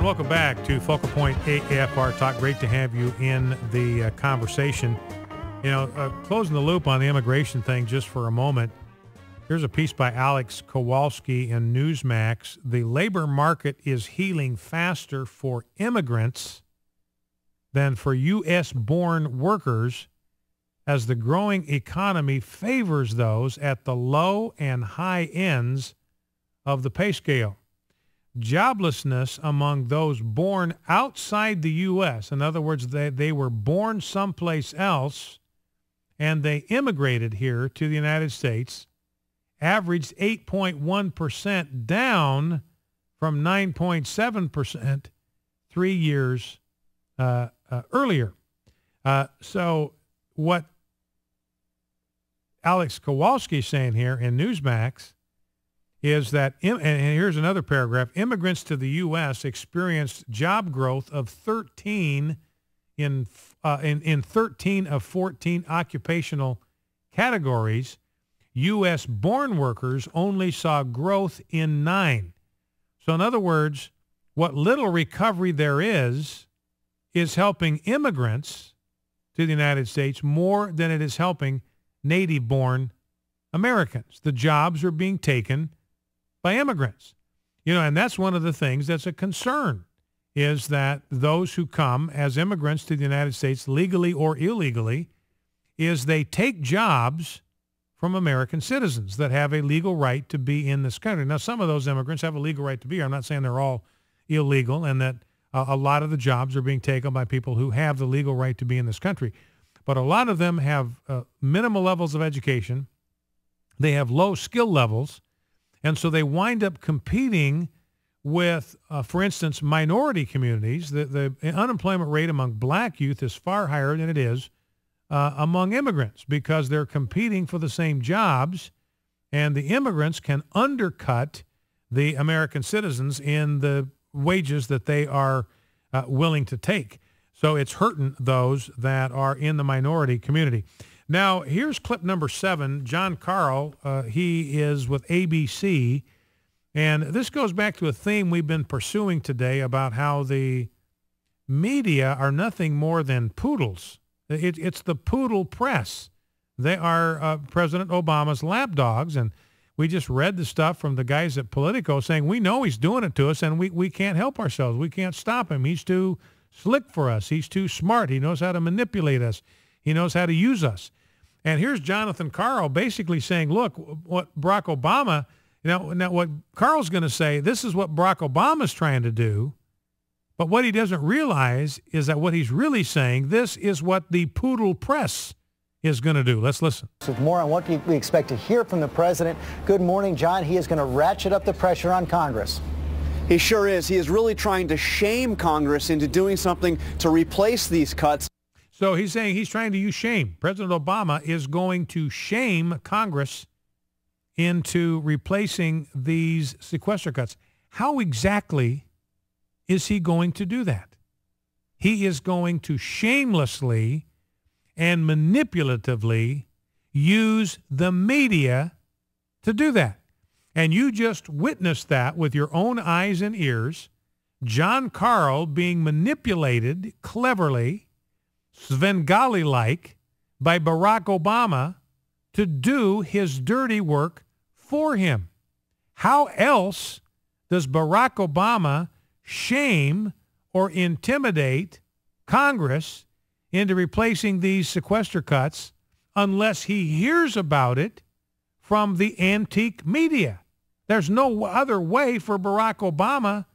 And welcome back to Focal Point AFR Talk. Great to have you in the conversation. You know, closing the loop on the immigration thing just for a moment. Here's a piece by Alex Kowalski in Newsmax. The labor market is healing faster for immigrants than for U.S.-born workers, as the growing economy favors those at the low and high ends of the pay scale. Joblessness among those born outside the U.S., in other words, they were born someplace else and they immigrated here to the United States, averaged 8.1%, down from 9.7% 3 years earlier. So what Alex Kowalski is saying here in Newsmax is that, and here's another paragraph, immigrants to the U.S. experienced job growth of 13 in 13 of 14 occupational categories. U.S.-born workers only saw growth in 9. So in other words, what little recovery there is helping immigrants to the United States more than it is helping native-born Americans. The jobs are being taken by immigrants. You know, and that's one of the things that's a concern, is that those who come as immigrants to the United States, legally or illegally, is they take jobs from American citizens that have a legal right to be in this country. Now, some of those immigrants have a legal right to be here. I'm not saying they're all illegal and that a lot of the jobs are being taken by people who have the legal right to be in this country. But a lot of them have minimal levels of education. They have low skill levels. And so they wind up competing with, for instance, minority communities. The unemployment rate among black youth is far higher than it is among immigrants, because they're competing for the same jobs, and the immigrants can undercut the American citizens in the wages that they are willing to take. So it's hurting those that are in the minority community. Now, here's clip number 7. John Carl, he is with ABC, and this goes back to a theme we've been pursuing today about how the media are nothing more than poodles. It's the poodle press. They are President Obama's lapdogs, and we just read the stuff from the guys at Politico saying, we know he's doing it to us, and we can't help ourselves. We can't stop him. He's too slick for us. He's too smart. He knows how to manipulate us. He knows how to use us. And here's Jonathan Karl basically saying, look, what Barack Obama, now what Karl's going to say, this is what Barack Obama's trying to do. But what he doesn't realize is that what he's really saying, this is what the poodle press is going to do. Let's listen. With more on what we expect to hear from the president. Good morning, John. He is going to ratchet up the pressure on Congress. He sure is. He is really trying to shame Congress into doing something to replace these cuts. So he's saying he's trying to use shame. President Obama is going to shame Congress into replacing these sequester cuts. How exactly is he going to do that? He is going to shamelessly and manipulatively use the media to do that. And you just witnessed that with your own eyes and ears. John Karl being manipulated cleverly, Svengali-like, by Barack Obama to do his dirty work for him. How else does Barack Obama shame or intimidate Congress into replacing these sequester cuts unless he hears about it from the antique media? There's no other way for Barack Obama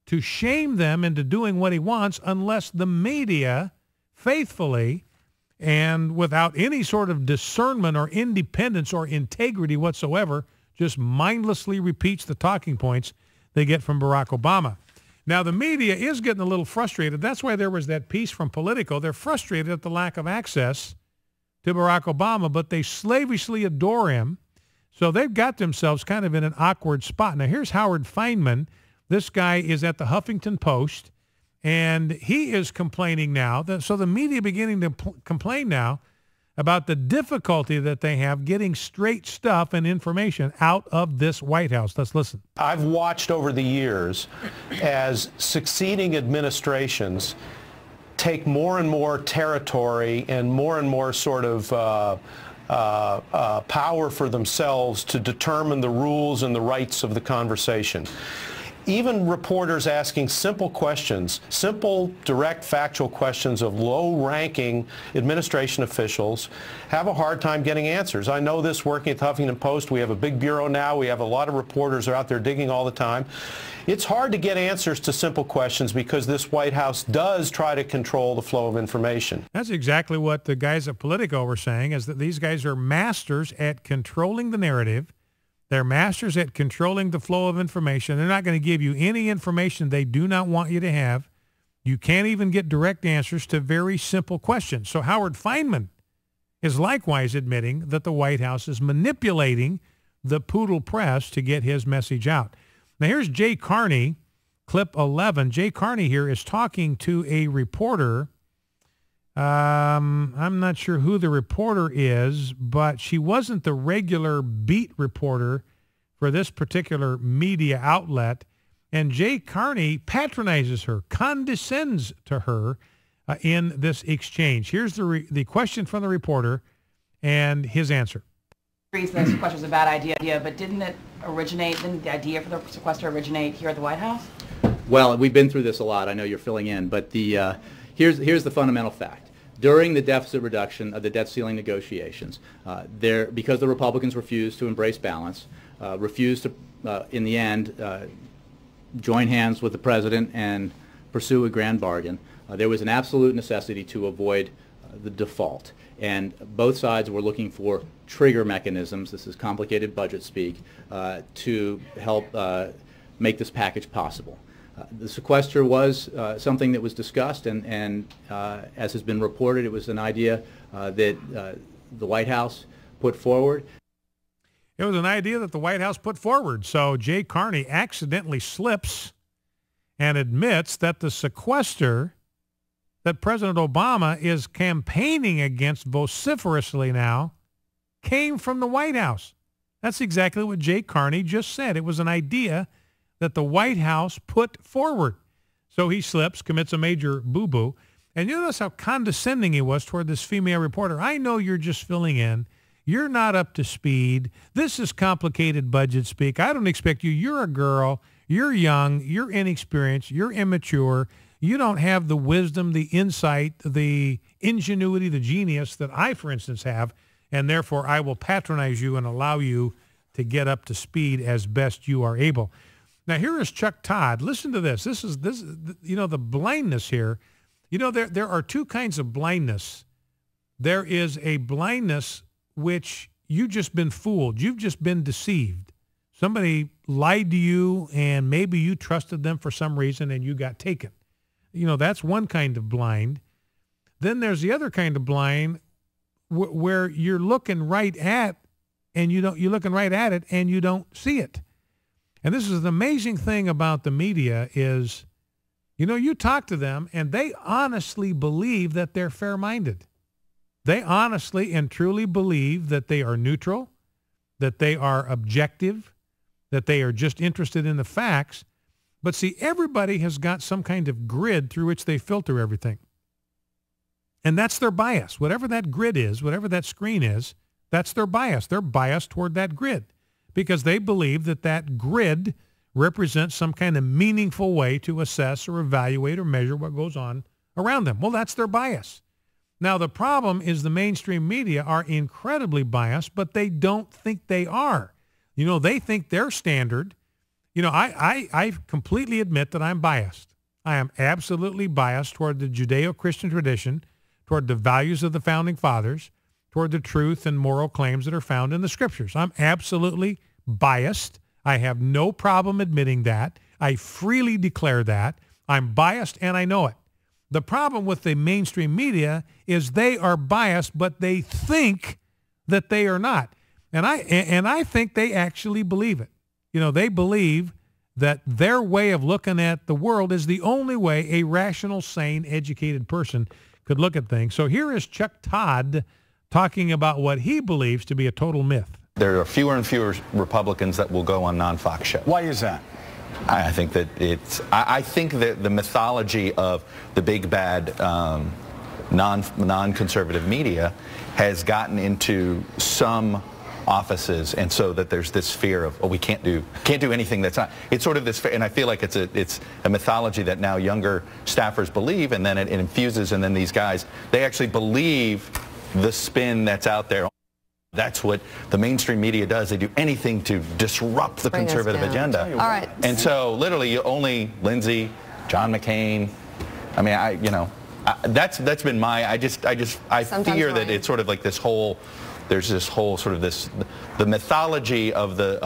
to shame them into doing what he wants unless the media faithfully and without any sort of discernment or independence or integrity whatsoever just mindlessly repeats the talking points they get from Barack Obama. Now, the media is getting a little frustrated. That's why there was that piece from Politico. They're frustrated at the lack of access to Barack Obama, but they slavishly adore him. So they've got themselves kind of in an awkward spot. Now, here's Howard Feynman. This guy is at the Huffington Post, and he is complaining now. So the media beginning to complain now about the difficulty that they have getting straight stuff and information out of this White House. Let's listen. I've watched over the years as succeeding administrations take more and more territory and more sort of power for themselves to determine the rules and the rights of the conversation. Even reporters asking simple questions, simple, direct, factual questions of low-ranking administration officials have a hard time getting answers. I know this working at the Huffington Post. We have a big bureau now. We have a lot of reporters are out there digging all the time. It's hard to get answers to simple questions because this White House does try to control the flow of information. That's exactly what the guys at Politico were saying, is that these guys are masters at controlling the narrative. They're masters at controlling the flow of information. They're not going to give you any information they do not want you to have. You can't even get direct answers to very simple questions. So Howard Feynman is likewise admitting that the White House is manipulating the poodle press to get his message out. Now here's Jay Carney, clip 11. Jay Carney here is talking to a reporter. I'm not sure who the reporter is, but she wasn't the regular beat reporter for this particular media outlet. And Jay Carney patronizes her, condescends to her in this exchange. Here's the question from the reporter and his answer. The sequester was a bad idea, but didn't the idea for the sequester originate here at the White House? Well, we've been through this a lot. I know you're filling in, but here's the fundamental fact. During the deficit reduction of the debt ceiling negotiations, because the Republicans refused to embrace balance, refused to, in the end, join hands with the president and pursue a grand bargain, there was an absolute necessity to avoid the default. And both sides were looking for trigger mechanisms, this is complicated budget speak, to help make this package possible. The sequester was something that was discussed, and as has been reported, it was an idea that the White House put forward. It was an idea that the White House put forward. So Jay Carney accidentally slips and admits that the sequester that President Obama is campaigning against vociferously now came from the White House. That's exactly what Jay Carney just said. It was an idea that the White House put forward. So he slips, commits a major boo-boo. And you notice how condescending he was toward this female reporter. I know you're just filling in. You're not up to speed. This is complicated budget speak. I don't expect you. You're a girl. You're young. You're inexperienced. You're immature. You don't have the wisdom, the insight, the ingenuity, the genius that I, for instance, have. And therefore, I will patronize you and allow you to get up to speed as best you are able. Now, here is Chuck Todd. Listen to this. This is the blindness here. You know, there are two kinds of blindness. There is a blindness which you've just been fooled. You've just been deceived. Somebody lied to you, and maybe you trusted them for some reason, and you got taken. You know, that's one kind of blind. Then there's the other kind of blind where you're looking right at, and you're looking right at it, and you don't see it. And this is the amazing thing about the media is, you know, you talk to them and they honestly believe that they're fair-minded. They honestly and truly believe that they are neutral, that they are objective, that they are just interested in the facts. But see, everybody has got some kind of grid through which they filter everything. And that's their bias. Whatever that grid is, whatever that screen is, that's their bias. They're biased toward that grid because they believe that that grid represents some kind of meaningful way to assess or evaluate or measure what goes on around them. Well, that's their bias. Now, the problem is the mainstream media are incredibly biased, but they don't think they are. You know, they think their standard. You know, I completely admit that I'm biased. I am absolutely biased toward the Judeo-Christian tradition, toward the values of the Founding Fathers, toward the truth and moral claims that are found in the Scriptures. I'm absolutely biased. I have no problem admitting that. I freely declare that. I'm biased and I know it. The problem with the mainstream media is they are biased, but they think that they are not. And I think they actually believe it. You know, they believe that their way of looking at the world is the only way a rational, sane, educated person could look at things. So here is Chuck Todd talking about what he believes to be a total myth. There are fewer and fewer Republicans that will go on non-Fox shows. Why is that? I think that I think that the mythology of the big bad non-conservative media has gotten into some offices, and so that there's this fear of, oh, we can't do anything that's not. It's sort of this, and I feel like it's a mythology that now younger staffers believe, and then it infuses, and then these guys, they actually believe the spin that's out there. That's what the mainstream media does. They do anything to disrupt the conservative agenda. All right. And so literally only Lindsey, John McCain, I mean, that's been my, I fear that it's sort of like this whole, there's this whole sort of this, the mythology of that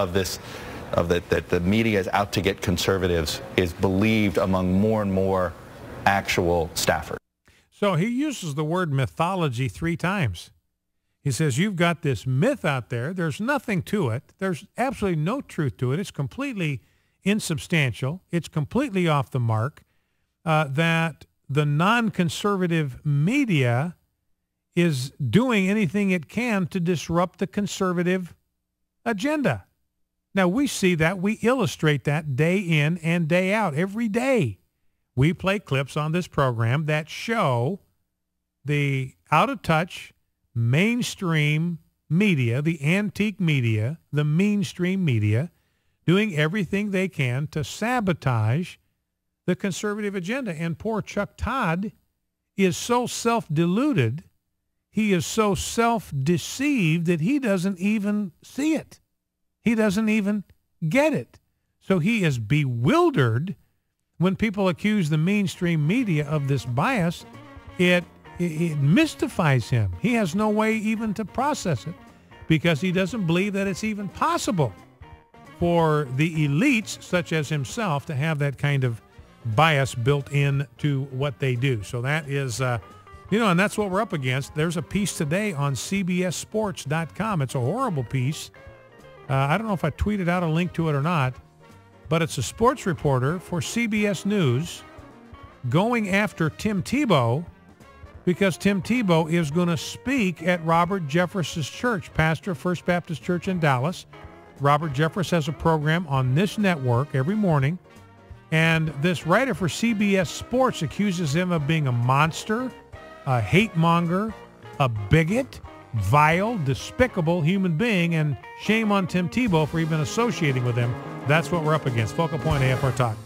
the media is out to get conservatives is believed among more and more actual staffers. So he uses the word mythology 3 times. He says, you've got this myth out there. There's nothing to it. There's absolutely no truth to it. It's completely insubstantial. It's completely off the mark, that the non-conservative media is doing anything it can to disrupt the conservative agenda. Now, we see that. We illustrate that day in and day out. Every day we play clips on this program that show the out-of-touch mainstream media, the antique media, the mainstream media, doing everything they can to sabotage the conservative agenda. And poor Chuck Todd is so self-deluded, he is so self-deceived that he doesn't even see it. He doesn't even get it. So he is bewildered when people accuse the mainstream media of this bias. It mystifies him. He has no way even to process it because he doesn't believe that it's even possible for the elites such as himself to have that kind of bias built into what they do. So that is, and that's what we're up against. There's a piece today on CBSSports.com. It's a horrible piece. I don't know if I tweeted out a link to it or not, but it's a sports reporter for CBS News going after Tim Tebow because Tim Tebow is going to speak at Robert Jeffress's church, pastor of First Baptist Church in Dallas. Robert Jeffress has a program on this network every morning, and this writer for CBS Sports accuses him of being a monster, a hate monger, a bigot, vile, despicable human being, and shame on Tim Tebow for even associating with him. That's what we're up against. Focal Point AFR Talk.